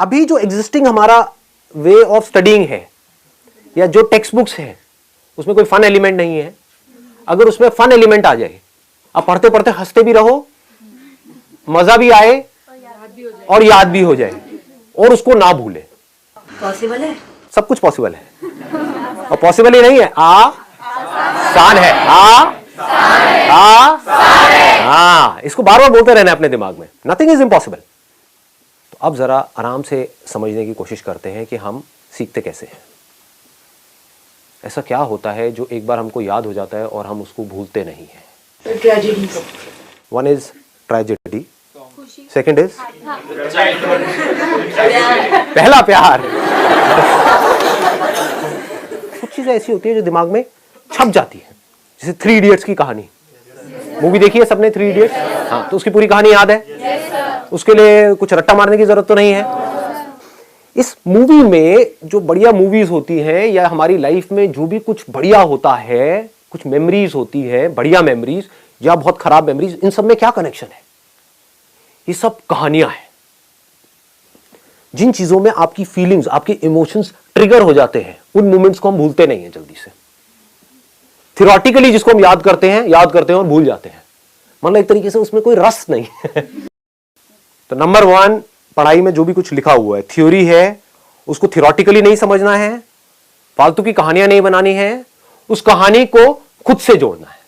अभी जो एग्जिस्टिंग हमारा वे ऑफ स्टडीइंग है या जो टेक्स्ट बुक्स है उसमें कोई फन एलिमेंट नहीं है। अगर उसमें फन एलिमेंट आ जाए, आप पढ़ते पढ़ते हंसते भी रहो, मजा भी आए और याद भी हो जाए और उसको ना भूले, पॉसिबल है? सब कुछ पॉसिबल है। और पॉसिबल ही नहीं है, आसान है। इसको बार बार बोलते रहना अपने दिमाग में, नथिंग इज इम्पॉसिबल। तो अब जरा आराम से समझने की कोशिश करते हैं कि हम सीखते कैसे हैं। ऐसा क्या होता है जो एक बार हमको याद हो जाता है और हम उसको भूलते नहीं हैं? Tragedy. One is tragedy, second is पहला प्यार। कुछ चीजें ऐसी होती है जो दिमाग में छप जाती है, जैसे 3 इडियट्स की कहानी। मूवी देखी है सबने 3 इडियट्स? हाँ, तो उसकी पूरी कहानी याद है? उसके लिए कुछ रट्टा मारने की जरूरत तो नहीं है। इस मूवी में जो बढ़िया मूवीज होती हैं या हमारी लाइफ में जो भी कुछ बढ़िया होता है, कुछ मेमोरीज होती है, बढ़िया मेमोरीज या बहुत खराब मेमोरीज, इन सब में क्या कनेक्शन है? ये सब कहानियां हैं। जिन चीजों में आपकी फीलिंग्स, आपके इमोशंस ट्रिगर हो जाते हैं, उन मोमेंट्स को हम भूलते नहीं हैं जल्दी से। थियोरेटिकली जिसको हम याद करते हैं और भूल जाते हैं, मतलब एक तरीके से उसमें कोई रस नहीं है। तो नंबर 1, पढ़ाई में जो भी कुछ लिखा हुआ है, थ्योरी है, उसको थियोरेटिकली नहीं समझना है, फालतू की कहानियां नहीं बनानी है, उस कहानी को खुद से जोड़ना है।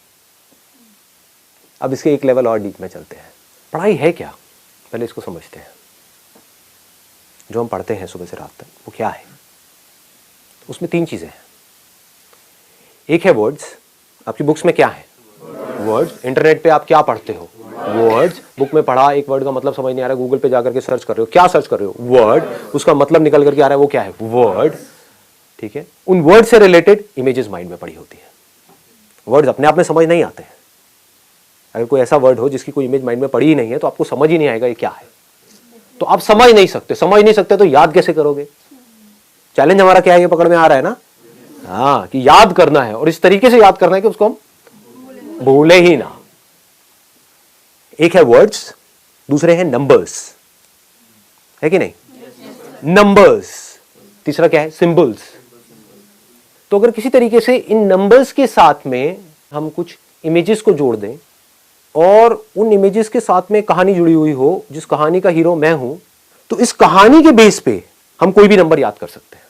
अब इसके एक लेवल और डीप में चलते हैं। पढ़ाई है क्या, पहले इसको समझते हैं। जो हम पढ़ते हैं सुबह से रात तक, वो क्या है? उसमें 3 चीजें हैं। एक है वर्ड्स। आपकी बुक्स में क्या है? वर्ड्स। इंटरनेट पे आप क्या पढ़ते हो? वर्ड्स। बुक में पढ़ा, एक वर्ड का मतलब समझ नहीं आ रहा, गूगल पे जाकर के सर्च कर रहे हो, क्या सर्च कर रहे हो? वर्ड। उसका मतलब निकल करके आ रहा है, वो क्या है? वर्ड। ठीक है, उन वर्ड से रिलेटेड इमेजेस माइंड में पड़ी होती है। वर्ड्स अपने आप में समझ नहीं आते हैं। अगर कोई ऐसा वर्ड हो जिसकी कोई इमेज माइंड में पड़ी ही नहीं है, तो आपको समझ ही नहीं आएगा ये क्या है। तो आप समझ नहीं सकते तो याद कैसे करोगे? चैलेंज हमारा क्या है, ये पकड़ में आ रहा है ना? हाँ, कि याद करना है और इस तरीके से याद करना है कि उसको हम भूले ही ना। एक है वर्ड्स, दूसरे हैं नंबर्स, है कि नहीं? नंबर्स। तीसरा क्या है? सिंबल्स। तो अगर किसी तरीके से इन नंबर्स के साथ में हम कुछ इमेजेस को जोड़ दें और उन इमेजेस के साथ में कहानी जुड़ी हुई हो, जिस कहानी का हीरो मैं हूं, तो इस कहानी के बेस पे हम कोई भी नंबर याद कर सकते हैं।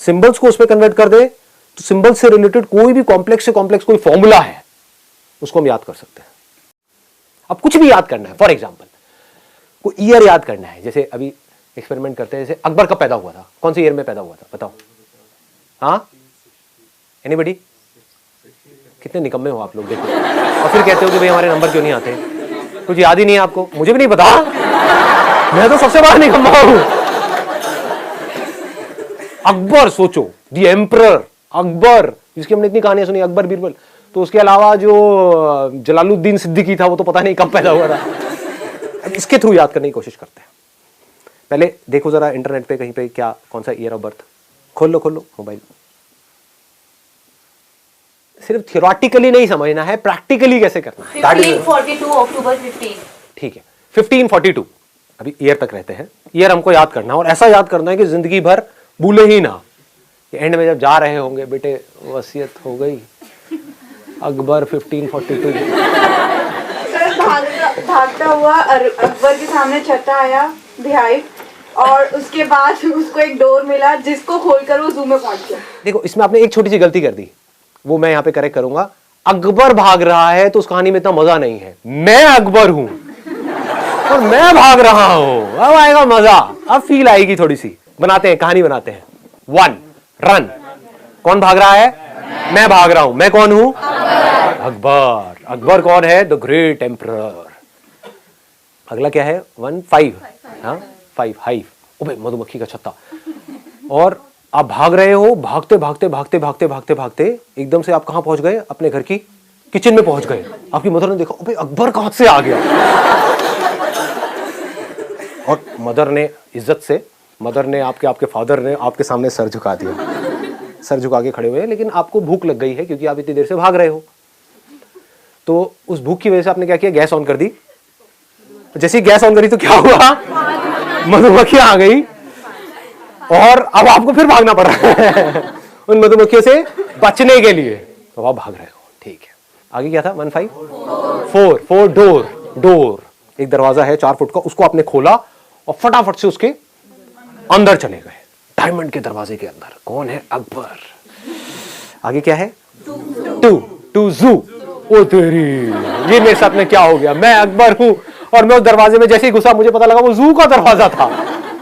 सिंबल्स को उसमें कन्वर्ट कर दे तो सिंबल्स से रिलेटेड कोई भी कॉम्प्लेक्स से कॉम्प्लेक्स कोई फॉर्मूला है, उसको हम याद कर सकते हैं। अब कुछ भी याद करना है, फॉर एग्जांपल कोई ईयर याद करना है, जैसे अभी एक्सपेरिमेंट करते हैं, जैसे अकबर कब पैदा हुआ था, कौन से ईयर में पैदा हुआ था, बताओ। हाँ, एनीबडी? कितने निकम्मे हो आप लोग, देखो। और फिर कहते हो कि भाई हमारे नंबर क्यों नहीं आते? कुछ याद ही नहीं है आपको? मुझे भी नहीं पता, मैं तो सबसे बड़ा निकम्मा हूं। अकबर, सोचो, द एम्परर अकबर, जिसकी हमने इतनी कहानियां सुनी, अकबर बीरबल। तो उसके अलावा जो जलालुद्दीन सिद्दीकी था, वो तो पता नहीं कब पैदा हुआ था। अब इसके थ्रू याद करने की कोशिश करते हैं। पहले देखो जरा इंटरनेट पे कहीं पे क्या, कौन सा ईयर ऑफ बर्थ, खोल लो मोबाइल। सिर्फ थियोरेटिकली नहीं समझना है, प्रैक्टिकली कैसे करना है। 1542 अक्टूबर 15। ठीक है, 1542 अभी ईयर तक रहते हैं। ईयर हमको याद करना है और ऐसा याद करना है कि जिंदगी भर भूले ही ना। एंड में जब जा रहे होंगे, बेटे वसीयत हो गई, अकबर 1542। भागता हुआ अकबर के सामने छत्ता आया, बिहाइव, और उसके बाद उसको एक डोर मिला जिसको खोलकर वो जू में पहुंच गया। देखो, इसमें आपने एक छोटी सी गलती कर दी, वो मैं यहाँ पे करेक्ट करूंगा। अकबर भाग रहा है तो उस कहानी में इतना मजा नहीं है। मैं अकबर हूं और मैं भाग रहा हूं, अब आएगा मजा, अब फील आएगी थोड़ी सी। बनाते हैं, कहानी बनाते हैं। 1 रन। कौन भाग रहा है? मैं भाग रहा हूं। मैं कौन हूं? अकबर। अकबर कौन है? The great emperor. अगला क्या है? 1 5। हाँ, 5 हाइव। ओबे, मधुमक्खी का छत्ता। और आप भाग रहे हो, भागते भागते भागते भागते भागते भागते एकदम से आप कहां पहुंच गए? अपने घर की किचन में पहुंच गए। आपकी मदर ने देखा, ओबे अकबर कहां से आ गया? और मदर ने इज्जत से, मदर ने आपके फादर ने आपके सामने सर झुका दिया। सर झुका के खड़े हुए हैं, लेकिन आपको भूख लग गई है क्योंकि आप इतनी देर से भाग रहे हो। तो उस भूख की वजह से आपने क्या किया? गैस ऑन कर दी। जैसे ही गैस ऑन करी तो क्या हुआ? मधुमक्खियां आ गई और अब आपको फिर भागना पड़ रहा है उन मधुमक्खियों से बचने के लिए, तो आप भाग रहे हो। ठीक है, आगे क्या था? 1 5 4 डोर, एक दरवाजा है 4 फुट का, उसको आपने खोला और फटाफट से उसके अंदर चले गए, डायमंड के दरवाजे के अंदर। कौन है? अकबर। आगे क्या है? 2 जू। ओ तेरी, ये मेरे साथ में क्या हो गया? मैं अकबर हूं और मैं उस दरवाजे में जैसे ही घुसा, मुझे पता लगा वो जू का दरवाजा था,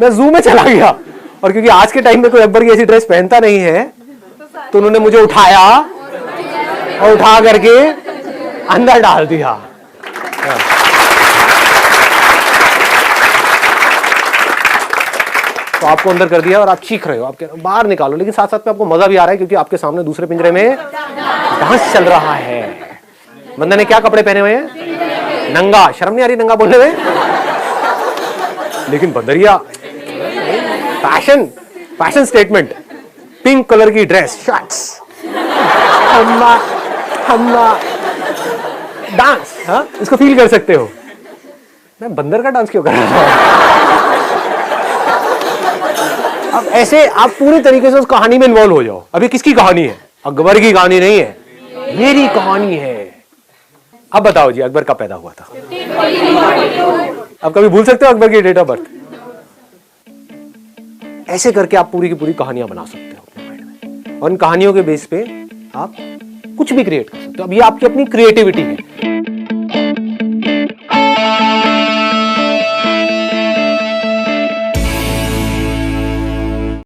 मैं जू में चला गया। और क्योंकि आज के टाइम में कोई अकबर की ऐसी ड्रेस पहनता नहीं है, तो उन्होंने मुझे उठाया और उठा करके अंदर डाल दिया। तो आपको अंदर कर दिया और आप चीख रहे हो, आप कह रहे हो बाहर निकालो, लेकिन साथ साथ में आपको मजा भी आ रहा है क्योंकि आपके सामने दूसरे पिंजरे में डांस चल रहा है। बंदे ने क्या कपड़े पहने हुए हैं? नंगा। शर्म नहीं आ रही नंगा बोलने में? लेकिन बंदरिया फैशन स्टेटमेंट, पिंक कलर की ड्रेस, शॉर्ट्स, हम्मा डांस। हाँ, इसको फील कर सकते हो। मैं बंदर का डांस क्यों कर रहा हूं? अब ऐसे आप पूरी तरीके से उस कहानी में इन्वॉल्व हो जाओ। अभी किसकी कहानी है? अकबर की कहानी नहीं है, मेरी कहानी है। अब बताओ जी, अकबर कब पैदा हुआ था? अब कभी भूल सकते हो अकबर की डेट ऑफ बर्थ? ऐसे करके आप पूरी की पूरी कहानियां बना सकते हो अपने माइंड में, और इन कहानियों के बेस पे आप कुछ भी क्रिएट कर सकते हो। अब ये आपकी अपनी क्रिएटिविटी है।